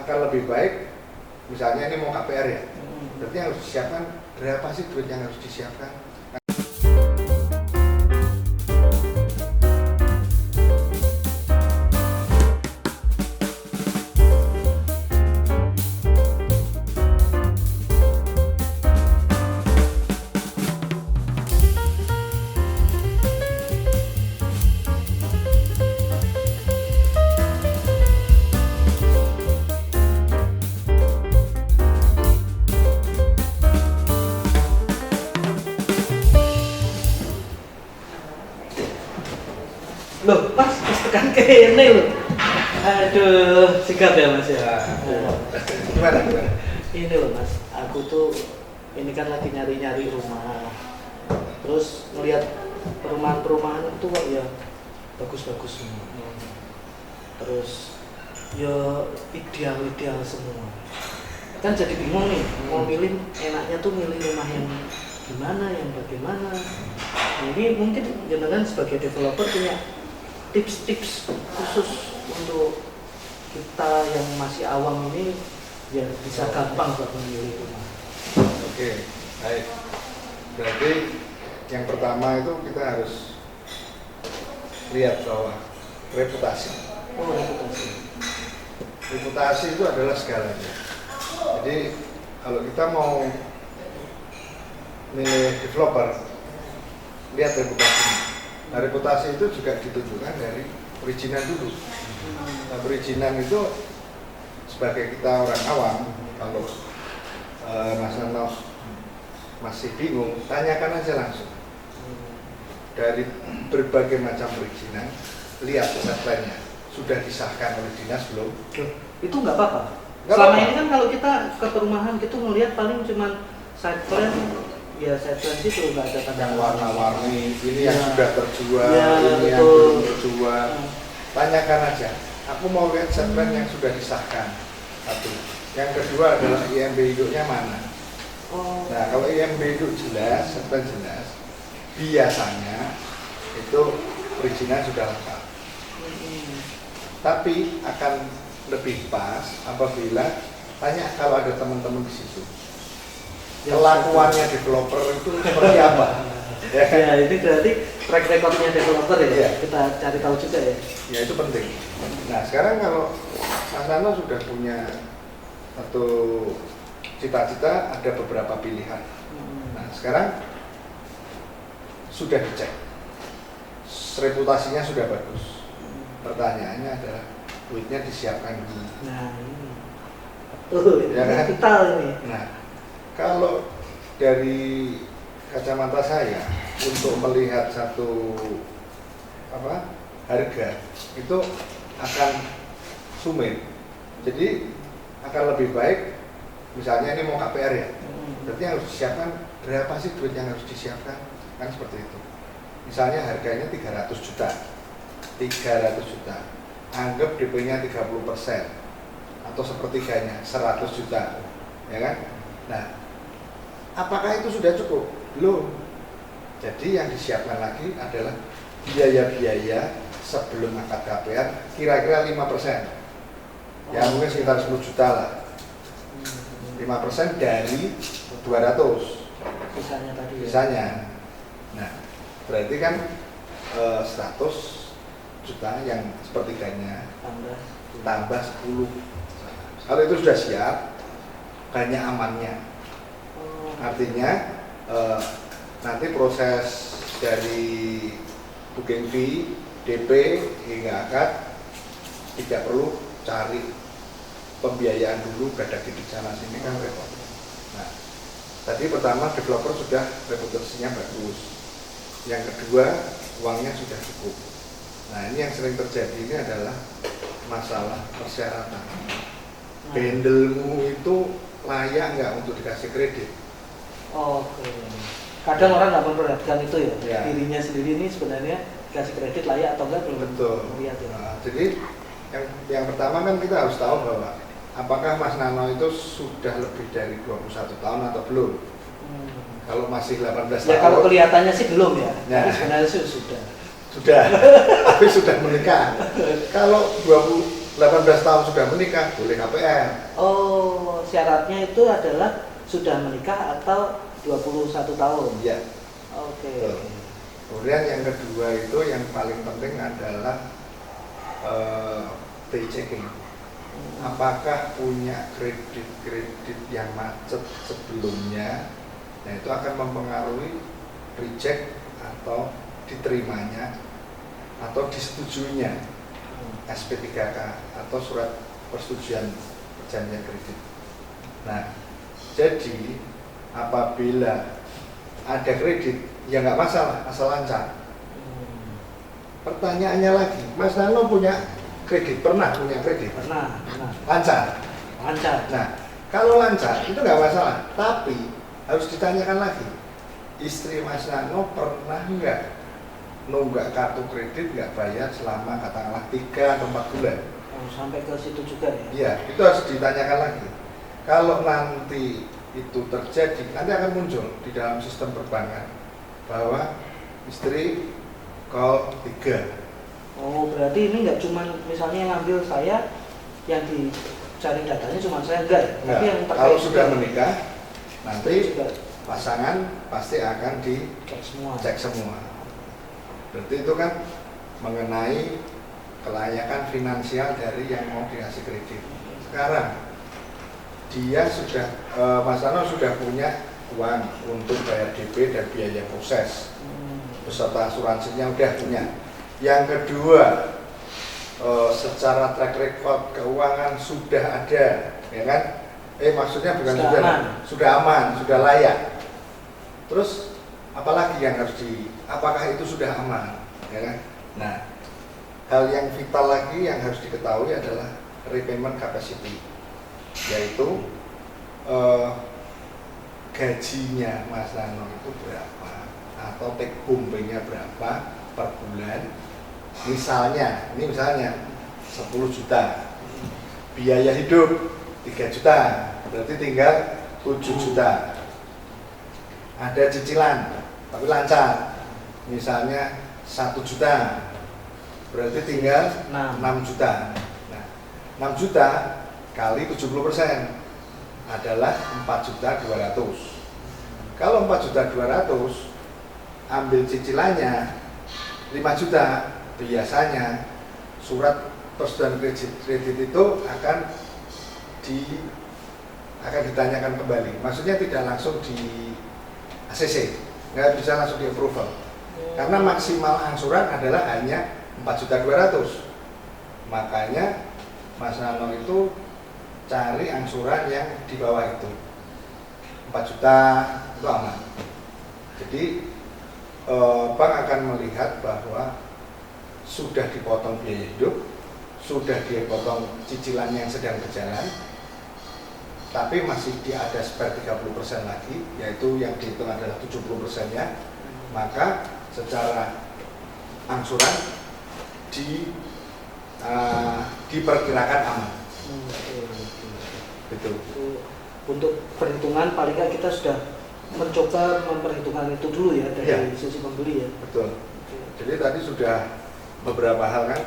akan lebih baik, misalnya ini mau KPR ya, berarti yang harus disiapkan berapa sih duit yang harus disiapkan? Loh, pas tekan kene loh. Aduh, sikap ya Mas ya. Gimana? Ini loh Mas, aku tuh ini kan lagi nyari-nyari rumah. Terus ngelihat perumahan-perumahan itu kok ya bagus-bagus semua. Terus ya ideal-ideal semua. Kan jadi bingung nih, mau milih enaknya tuh milih rumah yang gimana, yang bagaimana. Jadi mungkin jenengan sebagai developer punya tips-tips khusus untuk kita yang masih awam ini ya bisa gampang buat memilih rumah. Oke, baik. Berarti yang pertama itu kita harus lihat bahwa reputasi. Oh, reputasi. Reputasi itu adalah segalanya. Jadi kalau kita mau milih developer, lihat reputasinya. Nah, reputasi itu juga ditunjukkan dari perizinan dulu. Nah, perizinan itu sebagai kita orang awam, kalau Mas Nano masih bingung, tanyakan aja langsung. Dari berbagai macam perizinan, lihat setline-nya. Sudah disahkan oleh dinas belum? Itu nggak apa-apa. Nggak Selama apa-apa. ini kan kalau kita ke perumahan gitu ngelihat paling cuman side plan, ya side plan itu nggak ada tanda Yang warna-warni, ini Ya. yang sudah terjual, Ya, ini yang betul. belum terjual. Tanyakan aja. Aku mau lihat setline yang sudah disahkan. Satu. Yang kedua adalah IMB induknya mana. Oh, Nah, kalau IMB induk jelas, setline jelas, biasanya itu perizinan sudah lengkap. Tapi akan lebih pas apabila tanya kalau ada teman-teman di situ. Ya, Kelakuannya developer itu seperti apa? Ya kan? ya ini berarti track recordnya developer ya, Iya. kita cari tahu juga ya. Ya itu penting. Nah sekarang kalau Mas Nano sudah punya satu cita-cita, ada beberapa pilihan. Nah sekarang sudah dicek, reputasinya sudah bagus. Pertanyaannya adalah duitnya disiapkan dulu. Nah ini, ini Ya kan? vital ini. Nah kalau dari kacamata saya untuk melihat satu harga itu akan sumir. Jadi akan lebih baik, misalnya ini mau KPR ya, berarti yang harus disiapkan berapa sih duit yang harus disiapkan, kan seperti itu. Misalnya harganya 300 juta, 300 juta, anggap DP-nya 30% atau sepertiganya 100 juta, ya kan? Nah, apakah itu sudah cukup? Belum. Jadi yang disiapkan lagi adalah biaya-biaya sebelum akad KPR kira-kira 5%. Ya mungkin sekitar 10 juta lah. 5% dari 200 Sisanya tadi ya. sisanya. Nah, berarti kan 100 juta yang sepertiganya tambah 10. Kalau itu sudah siap, banyak amannya. Artinya nanti proses dari booking fee, DP hingga akad tidak perlu cari pembiayaan dulu, gadah di sana sini kan repot. Nah, tadi pertama developer sudah reputasinya bagus. Yang kedua uangnya sudah cukup. Nah ini yang sering terjadi ini adalah masalah persyaratan. Bandelmu itu layak nggak untuk dikasih kredit? Oke. Kadang orang nggak memperhatikan itu ya. Ya. Dirinya sendiri ini sebenarnya dikasih kredit layak atau enggak belum Betul. melihat ya. Nah, jadi yang pertama kan kita harus tahu bahwa apakah Mas Nano itu sudah lebih dari 21 tahun atau belum? Kalau masih 18 Ya tahun. kalau kelihatannya sih belum ya. Ya. Tapi sebenarnya sih sudah. Sudah, tapi sudah menikah. Kalau 18 tahun sudah menikah, boleh KPR. Oh, syaratnya itu adalah sudah menikah atau 21 tahun. Iya. Oke. Betul. Kemudian yang kedua itu yang paling penting adalah day checking. Apakah punya kredit yang macet sebelumnya? Nah, itu akan mempengaruhi reject atau diterimanya atau disetujuinya SP3K atau surat persetujuan perjanjian kredit. Nah, jadi apabila ada kredit, ya nggak masalah, asal lancar. Pertanyaannya lagi, Mas Nano punya kredit, pernah punya kredit? Pernah. Lancar? Lancar. Nah, kalau lancar itu nggak masalah, tapi harus ditanyakan lagi, istri Mas Nano pernah nggak nunggak kartu kredit nggak bayar selama katakanlah 3 atau 4 bulan? Oh, sampai ke situ juga ya? Iya, itu harus ditanyakan lagi. Kalau nanti itu terjadi, nanti akan muncul di dalam sistem perbankan bahwa istri call 3. Oh, berarti ini nggak cuma misalnya yang ambil saya, yang dicari datanya cuma saya enggak ya? Tapi yang kalau sudah juga, menikah, nanti juga pasangan pasti akan cek semua. semua. Berarti itu kan mengenai kelayakan finansial dari yang mau dikasih kredit. Sekarang dia sudah, Mas Nano sudah punya uang untuk bayar DP dan biaya proses beserta asuransinya udah punya. Yang kedua, secara track record keuangan sudah ada, ya kan? Maksudnya bukan sudah aman, sudah layak. Terus apalagi yang harus apakah itu sudah aman, ya kan? Nah, hal yang vital lagi yang harus diketahui adalah repayment capacity, yaitu gajinya Mas Nano itu berapa atau take home pay-nya berapa per bulan. Misalnya 10 juta, biaya hidup 3 juta, berarti tinggal 7 juta. Ada cicilan tapi lancar, misalnya 1 juta, berarti tinggal 6 juta. Nah, 6 juta kali 70% adalah 4.200.000. Kalau 4.200.000 ambil cicilannya 5 juta, biasanya surat persetujuan kredit itu akan ditanyakan kembali. Maksudnya tidak langsung di ACC, nggak bisa langsung di approval. Karena maksimal angsuran adalah hanya 4.200.000. Makanya Mas Nano itu cari angsuran yang di bawah itu 4 juta itu aman. Jadi bank akan melihat bahwa sudah dipotong biaya hidup, sudah dipotong cicilan yang sedang berjalan, tapi masih ada spare 30% lagi, yaitu yang dihitung adalah 70%-nya, maka secara angsuran diperkirakan aman. Betul. Untuk perhitungan paling nggak kita sudah mencoba memperhitungkan itu dulu ya dari sisi pembeli ya. Betul. Jadi tadi sudah beberapa hal kan,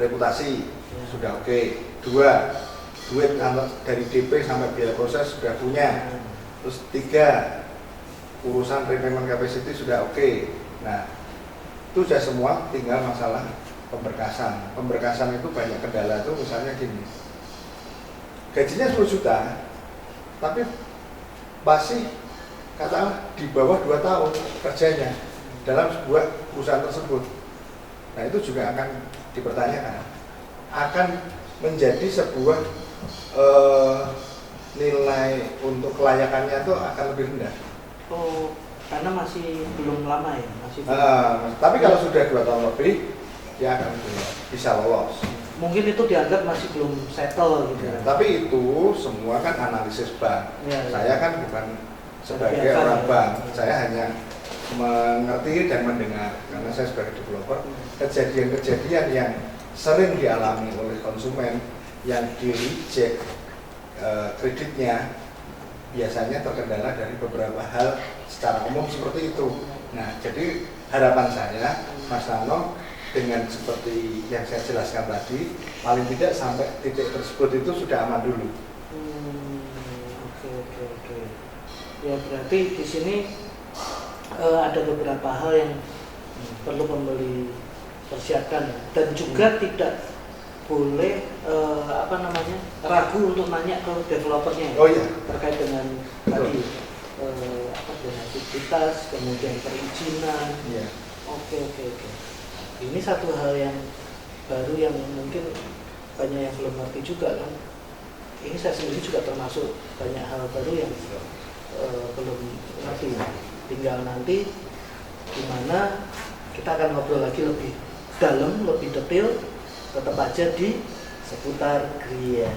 reputasi sudah oke. 2, duit dari DP sampai biaya proses sudah punya. Terus 3, urusan repayment capacity sudah oke. Nah, itu sudah semua, tinggal masalah pemberkasan. Pemberkasan itu banyak kendala tuh, misalnya gini. Gajinya 10 juta, tapi masih katakanlah di bawah 2 tahun kerjanya dalam sebuah perusahaan tersebut. Nah, itu juga akan dipertanyakan, akan menjadi sebuah nilai untuk kelayakannya itu akan lebih rendah. Oh, karena masih belum lama ya, tapi kalau sudah 2 tahun lebih, dia akan bisa lolos. Mungkin itu dianggap masih belum settle gitu ya. Tapi itu semua kan analisis bank. Saya kan bukan sebagai orang bank, saya hanya mengerti dan mendengar karena saya sebagai developer. Kejadian-kejadian yang sering dialami oleh konsumen yang di-reject kreditnya biasanya terkendala dari beberapa hal secara umum seperti itu. Nah, jadi harapan saya, Mas Nano, dengan seperti yang saya jelaskan tadi, paling tidak sampai titik tersebut itu sudah aman dulu. Oke. Ya berarti di sini ada beberapa hal yang perlu pembeli persiapkan dan juga tidak boleh ragu untuk nanya ke developernya terkait dengan tadi donasivitas, kemudian perizinan. Oke. Ini satu hal yang baru yang mungkin banyak yang belum ngerti juga kan. Ini saya sendiri juga termasuk banyak hal baru yang belum ngerti. Tinggal nanti gimana kita akan ngobrol lagi lebih dalam, lebih detail, tetap aja di seputar Gria.